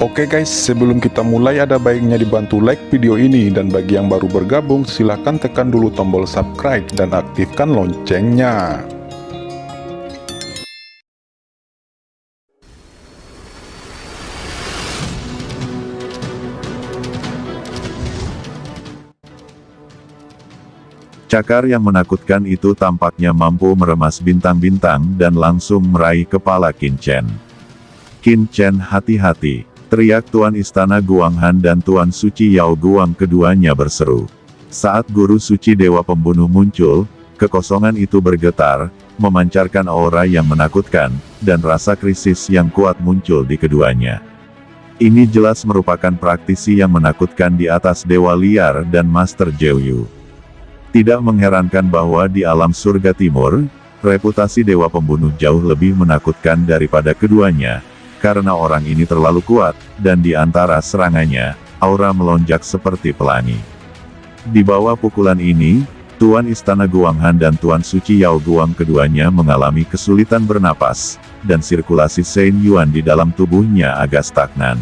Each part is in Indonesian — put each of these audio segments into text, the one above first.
Oke guys, sebelum kita mulai ada baiknya dibantu like video ini, dan bagi yang baru bergabung silahkan tekan dulu tombol subscribe dan aktifkan loncengnya. Cakar yang menakutkan itu tampaknya mampu meremas bintang-bintang dan langsung meraih kepala Qin Chen. "Qin Chen, hati-hati!" teriak Tuan Istana Guanghan dan Tuan Suci Yao Guang, keduanya berseru. Saat Guru Suci Dewa Pembunuh muncul, kekosongan itu bergetar, memancarkan aura yang menakutkan, dan rasa krisis yang kuat muncul di keduanya. Ini jelas merupakan praktisi yang menakutkan di atas Dewa Liar dan Master Jiuyu. Tidak mengherankan bahwa di alam surga timur, reputasi Dewa Pembunuh jauh lebih menakutkan daripada keduanya, karena orang ini terlalu kuat, dan di antara serangannya, aura melonjak seperti pelangi. Di bawah pukulan ini, Tuan Istana Guanghan dan Tuan Suci Yao Guang keduanya mengalami kesulitan bernapas, dan sirkulasi Shen Yuan di dalam tubuhnya agak stagnan.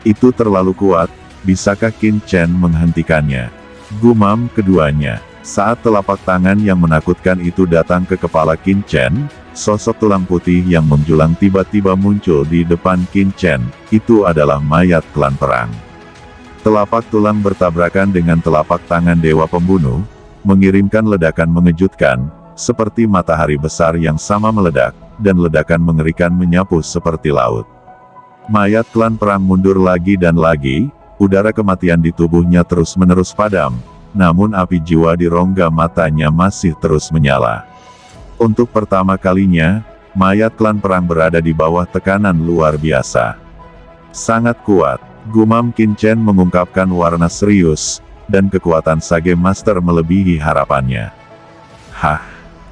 Itu terlalu kuat, bisakah Qin Chen menghentikannya? Gumam keduanya. Saat telapak tangan yang menakutkan itu datang ke kepala Qin Chen, sosok tulang putih yang menjulang tiba-tiba muncul di depan Qin Chen. Itu adalah mayat klan perang. Telapak tulang bertabrakan dengan telapak tangan Dewa Pembunuh, mengirimkan ledakan mengejutkan, seperti matahari besar yang sama meledak, dan ledakan mengerikan menyapu seperti laut. Mayat klan perang mundur lagi dan lagi, udara kematian di tubuhnya terus-menerus padam, namun api jiwa di rongga matanya masih terus menyala. Untuk pertama kalinya, mayat klan perang berada di bawah tekanan luar biasa. Sangat kuat, gumam Qin Chen mengungkapkan warna serius, dan kekuatan Sage Master melebihi harapannya. "Hah,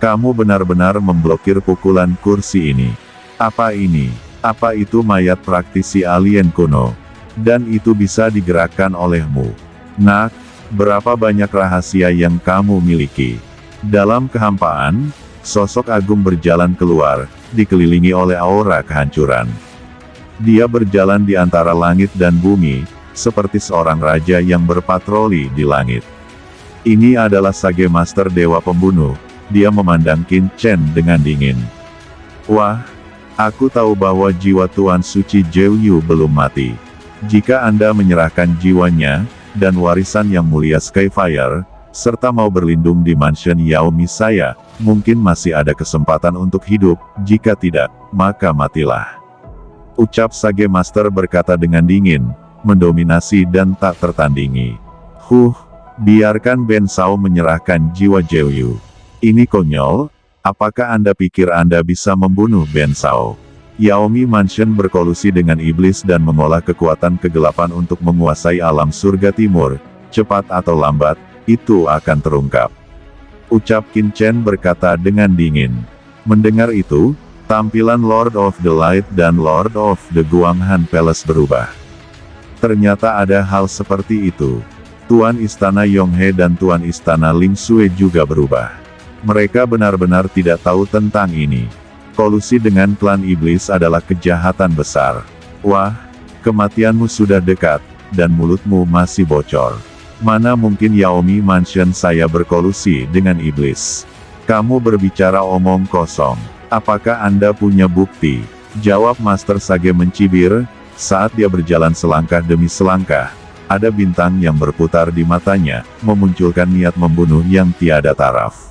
kamu benar-benar memblokir pukulan kursi ini. Apa ini? Apa itu mayat praktisi alien kuno? Dan itu bisa digerakkan olehmu? Nak, berapa banyak rahasia yang kamu miliki?" Dalam kehampaan, sosok agung berjalan keluar, dikelilingi oleh aura kehancuran. Dia berjalan di antara langit dan bumi, seperti seorang raja yang berpatroli di langit. Ini adalah Sage Master Dewa Pembunuh. Dia memandang Qin Chen dengan dingin. "Wah, aku tahu bahwa jiwa Tuan Suci Jiuyu belum mati. Jika Anda menyerahkan jiwanya, dan warisan yang mulia Skyfire, serta mau berlindung di mansion Yaomi saya, mungkin masih ada kesempatan untuk hidup, jika tidak, maka matilah," ucap Sage Master berkata dengan dingin, mendominasi dan tak tertandingi. Biarkan Ben Shao menyerahkan jiwa Jiuyu. Ini konyol, apakah Anda pikir Anda bisa membunuh Ben Shao? Yaomi Mansion berkolusi dengan iblis dan mengolah kekuatan kegelapan untuk menguasai alam surga timur, cepat atau lambat, itu akan terungkap, ucap Qin Chen berkata dengan dingin. Mendengar itu, tampilan Lord of the Light dan Lord of the Guanghan Palace berubah. Ternyata ada hal seperti itu. Tuan Istana Yonghe dan Tuan Istana Ling Sui juga berubah. Mereka benar-benar tidak tahu tentang ini. Kolusi dengan klan iblis adalah kejahatan besar. Wah, kematianmu sudah dekat, dan mulutmu masih bocor. Mana mungkin Yaomi Mansion saya berkolusi dengan iblis? Kamu berbicara omong kosong. Apakah Anda punya bukti? Jawab Master Sage mencibir, saat dia berjalan selangkah demi selangkah. Ada bintang yang berputar di matanya, memunculkan niat membunuh yang tiada taraf.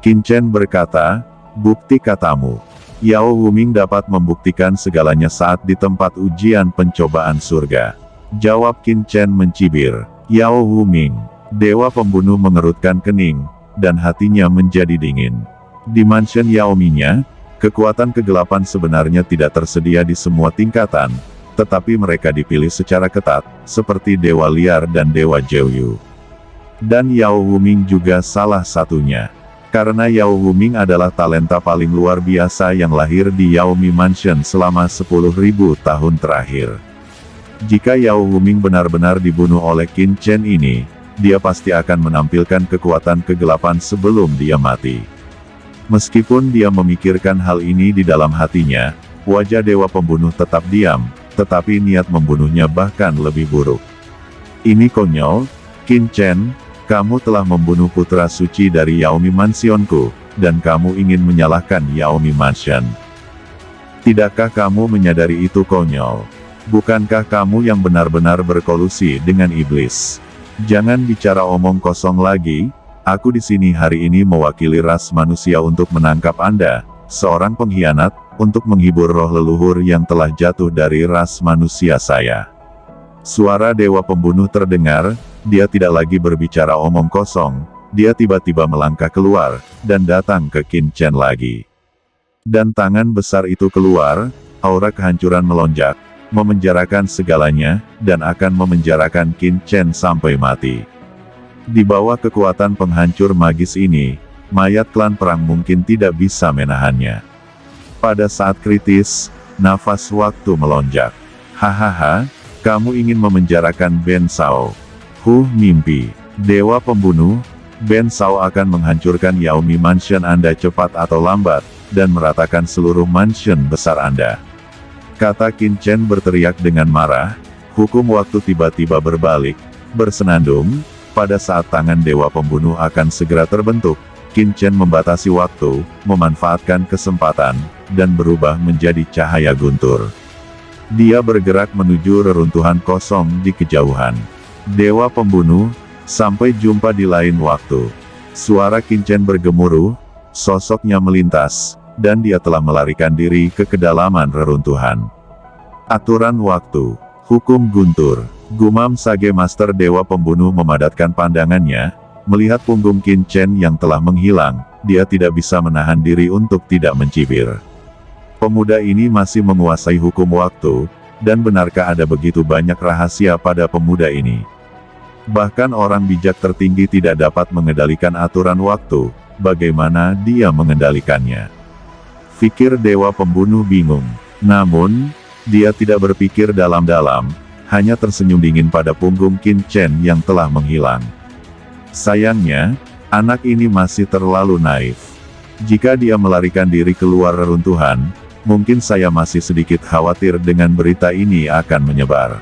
Qin Chen berkata, "Bukti katamu." Yao Wuming dapat membuktikan segalanya saat di tempat ujian pencobaan surga. Jawab Qin Chen mencibir. Yao Wuming, Dewa Pembunuh mengerutkan kening, dan hatinya menjadi dingin. Di mansion Yaomi-nya, kekuatan kegelapan sebenarnya tidak tersedia di semua tingkatan, tetapi mereka dipilih secara ketat, seperti Dewa Liar dan Dewa Jiuyu. Dan Yao Wuming juga salah satunya. Karena Yao Wuming adalah talenta paling luar biasa yang lahir di Yaomi Mansion selama 10.000 tahun terakhir. Jika Yao Wuming benar-benar dibunuh oleh Qin Chen ini, dia pasti akan menampilkan kekuatan kegelapan sebelum dia mati. Meskipun dia memikirkan hal ini di dalam hatinya, wajah Dewa Pembunuh tetap diam, tetapi niat membunuhnya bahkan lebih buruk. Ini konyol, Qin Chen, kamu telah membunuh putra suci dari Yaomi Mansionku, dan kamu ingin menyalahkan Yaomi Mansion. Tidakkah kamu menyadari itu konyol? Bukankah kamu yang benar-benar berkolusi dengan iblis? Jangan bicara omong kosong lagi, aku di sini hari ini mewakili ras manusia untuk menangkap Anda, seorang pengkhianat, untuk menghibur roh leluhur yang telah jatuh dari ras manusia saya. Suara dewa pembunuh terdengar, dia tidak lagi berbicara omong kosong, dia tiba-tiba melangkah keluar, dan datang ke Qin Chen lagi. Dan tangan besar itu keluar, aura kehancuran melonjak, memenjarakan segalanya, dan akan memenjarakan Qin Chen sampai mati. Di bawah kekuatan penghancur magis ini, mayat klan perang mungkin tidak bisa menahannya. Pada saat kritis, nafas waktu melonjak. Hahaha, kamu ingin memenjarakan Ben Shao. Mimpi. Dewa pembunuh, Ben Shao akan menghancurkan Yaomi Mansion Anda cepat atau lambat, dan meratakan seluruh mansion besar Anda. Kata Qin Chen berteriak dengan marah, hukum waktu tiba-tiba berbalik, bersenandung, pada saat tangan dewa pembunuh akan segera terbentuk, Qin Chen membatasi waktu, memanfaatkan kesempatan, dan berubah menjadi cahaya guntur. Dia bergerak menuju reruntuhan kosong di kejauhan. Dewa pembunuh, sampai jumpa di lain waktu. Suara Qin Chen bergemuruh, sosoknya melintas, dan dia telah melarikan diri ke kedalaman reruntuhan. Aturan waktu, hukum guntur, gumam Sage Master Dewa Pembunuh memadatkan pandangannya, melihat punggung Qin Chen yang telah menghilang, dia tidak bisa menahan diri untuk tidak mencibir. Pemuda ini masih menguasai hukum waktu, dan benarkah ada begitu banyak rahasia pada pemuda ini? Bahkan orang bijak tertinggi tidak dapat mengendalikan aturan waktu, bagaimana dia mengendalikannya? Pikir Dewa Pembunuh bingung. Namun, dia tidak berpikir dalam-dalam, hanya tersenyum dingin pada punggung Qin Chen yang telah menghilang. Sayangnya, anak ini masih terlalu naif. Jika dia melarikan diri keluar reruntuhan, mungkin saya masih sedikit khawatir dengan berita ini akan menyebar.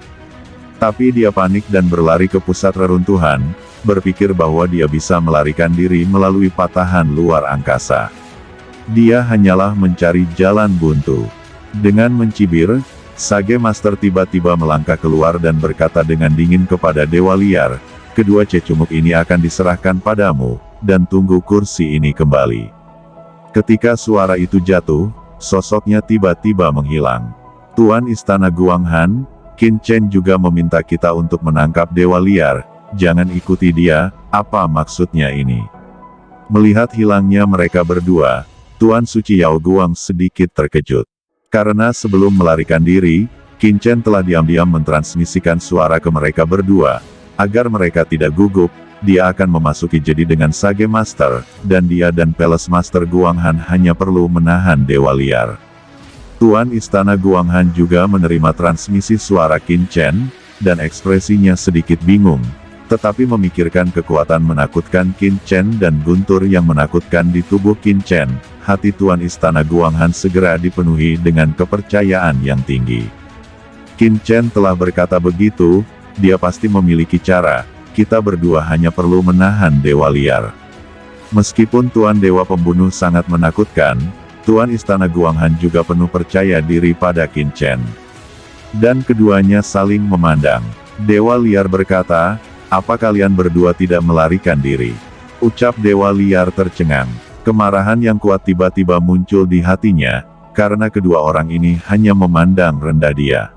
Tapi dia panik dan berlari ke pusat reruntuhan, berpikir bahwa dia bisa melarikan diri melalui patahan luar angkasa. Dia hanyalah mencari jalan buntu. Dengan mencibir, Sage Master tiba-tiba melangkah keluar dan berkata dengan dingin kepada Dewa Liar, kedua cecunguk ini akan diserahkan padamu, dan tunggu kursi ini kembali. Ketika suara itu jatuh, sosoknya tiba-tiba menghilang. Tuan Istana Guanghan, Qin Chen juga meminta kita untuk menangkap Dewa Liar, jangan ikuti dia, apa maksudnya ini? Melihat hilangnya mereka berdua, Tuan Suci Yao Guang sedikit terkejut. Karena sebelum melarikan diri, Qin Chen telah diam-diam mentransmisikan suara ke mereka berdua, agar mereka tidak gugup, dia akan memasuki jadi dengan Sage Master, dan dia dan Palace Master Guanghan hanya perlu menahan Dewa Liar. Tuan Istana Guanghan juga menerima transmisi suara Qin Chen, dan ekspresinya sedikit bingung, tetapi memikirkan kekuatan menakutkan Qin Chen dan guntur yang menakutkan di tubuh Qin Chen, hati Tuan Istana Guanghan segera dipenuhi dengan kepercayaan yang tinggi. Qin Chen telah berkata begitu, dia pasti memiliki cara, kita berdua hanya perlu menahan Dewa Liar. Meskipun Tuan Dewa Pembunuh sangat menakutkan, Tuan Istana Guanghan juga penuh percaya diri pada Qin Chen. Dan keduanya saling memandang. Dewa Liar berkata, apa kalian berdua tidak melarikan diri? Ucap Dewa Liar tercengang. Kemarahan yang kuat tiba-tiba muncul di hatinya, karena kedua orang ini hanya memandang rendah dia.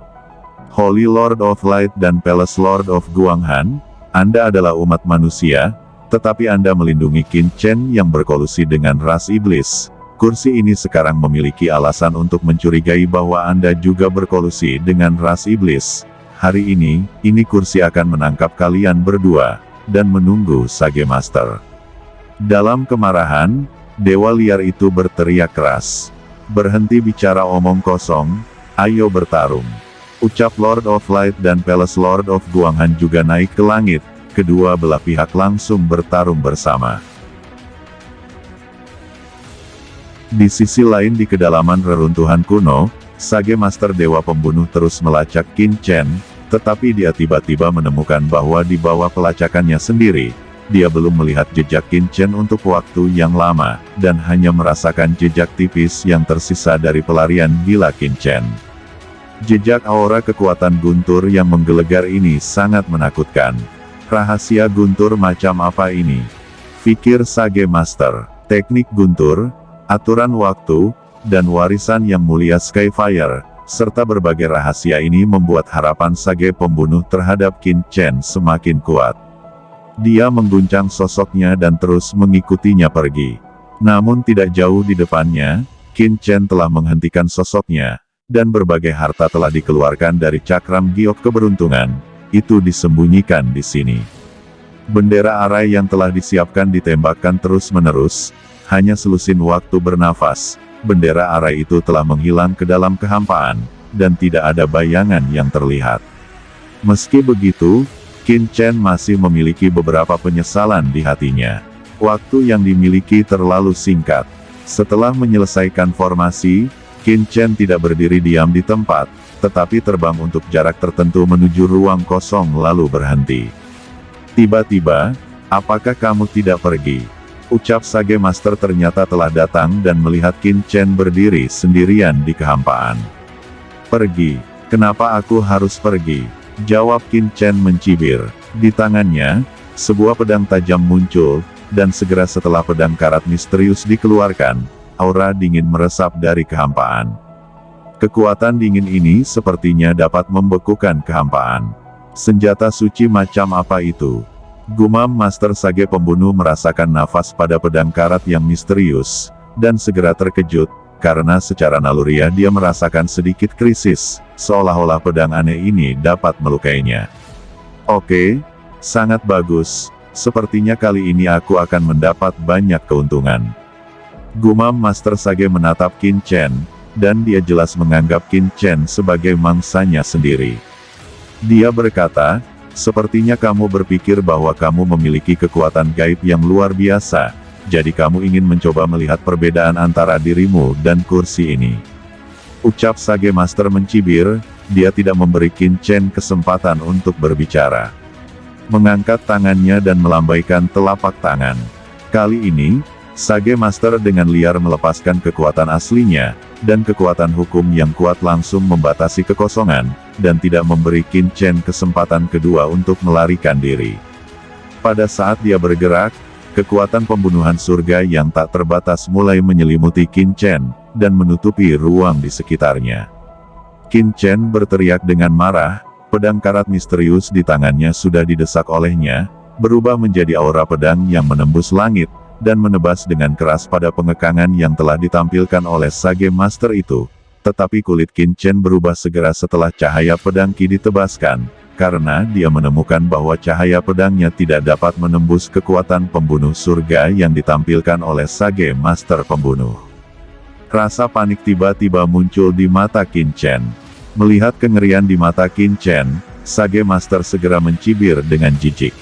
Holy Lord of Light dan Palace Lord of Guanghan, Anda adalah umat manusia, tetapi Anda melindungi Qin Chen yang berkolusi dengan ras iblis. Kursi ini sekarang memiliki alasan untuk mencurigai bahwa Anda juga berkolusi dengan ras iblis. Hari ini kursi akan menangkap kalian berdua, dan menunggu Sage Master. Dalam kemarahan, Dewa Liar itu berteriak keras. Berhenti bicara omong kosong, ayo bertarung. Ucap Lord of Light dan Palace Lord of Guanghan juga naik ke langit, kedua belah pihak langsung bertarung bersama. Di sisi lain di kedalaman reruntuhan kuno, Sage Master Dewa Pembunuh terus melacak Qin Chen, tetapi dia tiba-tiba menemukan bahwa di bawah pelacakannya sendiri, dia belum melihat jejak Qin Chen untuk waktu yang lama, dan hanya merasakan jejak tipis yang tersisa dari pelarian gila Qin Chen. Jejak aura kekuatan guntur yang menggelegar ini sangat menakutkan. Rahasia guntur macam apa ini? Pikir Sage Master. Teknik guntur, aturan waktu, dan warisan yang mulia Skyfire, serta berbagai rahasia ini membuat harapan Sage Pembunuh terhadap Qin Chen semakin kuat. Dia mengguncang sosoknya dan terus mengikutinya pergi. Namun tidak jauh di depannya, Qin Chen telah menghentikan sosoknya, dan berbagai harta telah dikeluarkan dari cakram giok keberuntungan, itu disembunyikan di sini. Bendera arai yang telah disiapkan ditembakkan terus-menerus, hanya selusin waktu bernafas, bendera arai itu telah menghilang ke dalam kehampaan, dan tidak ada bayangan yang terlihat. Meski begitu, Qin Chen masih memiliki beberapa penyesalan di hatinya. Waktu yang dimiliki terlalu singkat. Setelah menyelesaikan formasi, Qin Chen tidak berdiri diam di tempat, tetapi terbang untuk jarak tertentu menuju ruang kosong lalu berhenti. Tiba-tiba, apakah kamu tidak pergi? Ucap Sage Master ternyata telah datang dan melihat Qin Chen berdiri sendirian di kehampaan. Pergi? Kenapa aku harus pergi? Jawab Qin Chen mencibir. Di tangannya, sebuah pedang tajam muncul, dan segera setelah pedang karat misterius dikeluarkan, aura dingin meresap dari kehampaan. Kekuatan dingin ini sepertinya dapat membekukan kehampaan. Senjata suci macam apa itu? Gumam Master Sage Pembunuh merasakan nafas pada pedang karat yang misterius, dan segera terkejut, karena secara naluriah dia merasakan sedikit krisis, seolah-olah pedang aneh ini dapat melukainya. Oke, sangat bagus, sepertinya kali ini aku akan mendapat banyak keuntungan. Gumam Master Sage menatap Qin Chen, dan dia jelas menganggap Qin Chen sebagai mangsanya sendiri. Dia berkata, sepertinya kamu berpikir bahwa kamu memiliki kekuatan gaib yang luar biasa, jadi kamu ingin mencoba melihat perbedaan antara dirimu dan kursi ini. Ucap Sage Master mencibir, dia tidak memberi Qin Chen kesempatan untuk berbicara. Mengangkat tangannya dan melambaikan telapak tangan. Kali ini, Sage Master dengan liar melepaskan kekuatan aslinya, dan kekuatan hukum yang kuat langsung membatasi kekosongan, dan tidak memberi Qin Chen kesempatan kedua untuk melarikan diri. Pada saat dia bergerak, kekuatan pembunuhan surga yang tak terbatas mulai menyelimuti Qin Chen, dan menutupi ruang di sekitarnya. Qin Chen berteriak dengan marah, pedang karat misterius di tangannya sudah didesak olehnya, berubah menjadi aura pedang yang menembus langit, dan menebas dengan keras pada pengekangan yang telah ditampilkan oleh Sage Master itu. Tetapi kulit Qin Chen berubah segera setelah cahaya pedang Qi ditebaskan, karena dia menemukan bahwa cahaya pedangnya tidak dapat menembus kekuatan pembunuh surga yang ditampilkan oleh Sage Master Pembunuh. Rasa panik tiba-tiba muncul di mata Qin Chen. Melihat kengerian di mata Qin Chen, Sage Master segera mencibir dengan jijik.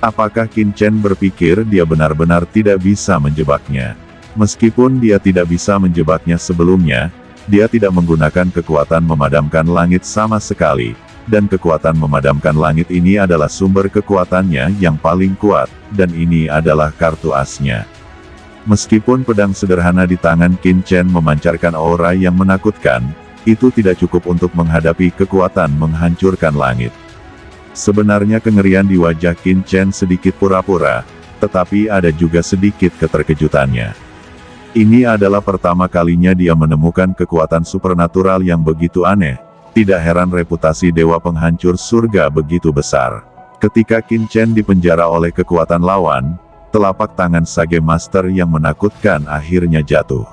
Apakah Qin Chen berpikir dia benar-benar tidak bisa menjebaknya? Meskipun dia tidak bisa menjebaknya sebelumnya, dia tidak menggunakan kekuatan memadamkan langit sama sekali, dan kekuatan memadamkan langit ini adalah sumber kekuatannya yang paling kuat, dan ini adalah kartu asnya. Meskipun pedang sederhana di tangan Qin Chen memancarkan aura yang menakutkan, itu tidak cukup untuk menghadapi kekuatan menghancurkan langit. Sebenarnya kengerian di wajah Qin Chen sedikit pura-pura, tetapi ada juga sedikit keterkejutannya. Ini adalah pertama kalinya dia menemukan kekuatan supernatural yang begitu aneh. Tidak heran reputasi dewa penghancur surga begitu besar. Ketika Qin Chen dipenjara oleh kekuatan lawan, telapak tangan Sage Master yang menakutkan akhirnya jatuh.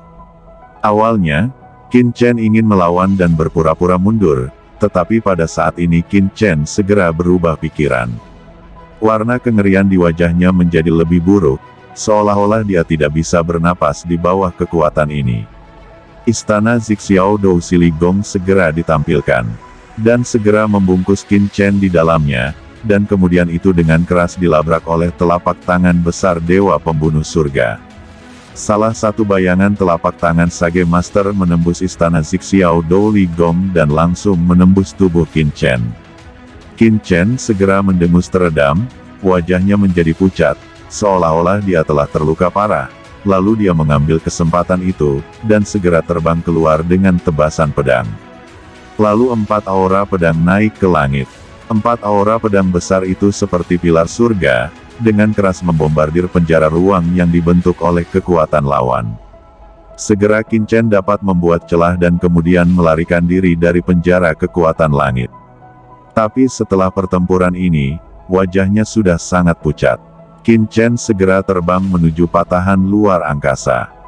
Awalnya, Qin Chen ingin melawan dan berpura-pura mundur, tetapi pada saat ini Qin Chen segera berubah pikiran. Warna kengerian di wajahnya menjadi lebih buruk, seolah-olah dia tidak bisa bernapas di bawah kekuatan ini. Istana Zixiao Dou Siligong segera ditampilkan, dan segera membungkus Qin Chen di dalamnya, dan kemudian itu dengan keras dilabrak oleh telapak tangan besar Dewa Pembunuh Surga. Salah satu bayangan telapak tangan Sage Master menembus istana Zixiao Douli Gong dan langsung menembus tubuh Qin Chen. Qin Chen segera mendengus teredam, wajahnya menjadi pucat, seolah-olah dia telah terluka parah. Lalu dia mengambil kesempatan itu, dan segera terbang keluar dengan tebasan pedang. Lalu 4 aura pedang naik ke langit. 4 aura pedang besar itu seperti pilar surga, dengan keras membombardir penjara ruang yang dibentuk oleh kekuatan lawan. Segera Qin Chen dapat membuat celah dan kemudian melarikan diri dari penjara kekuatan langit. Tapi setelah pertempuran ini, wajahnya sudah sangat pucat. Qin Chen segera terbang menuju patahan luar angkasa.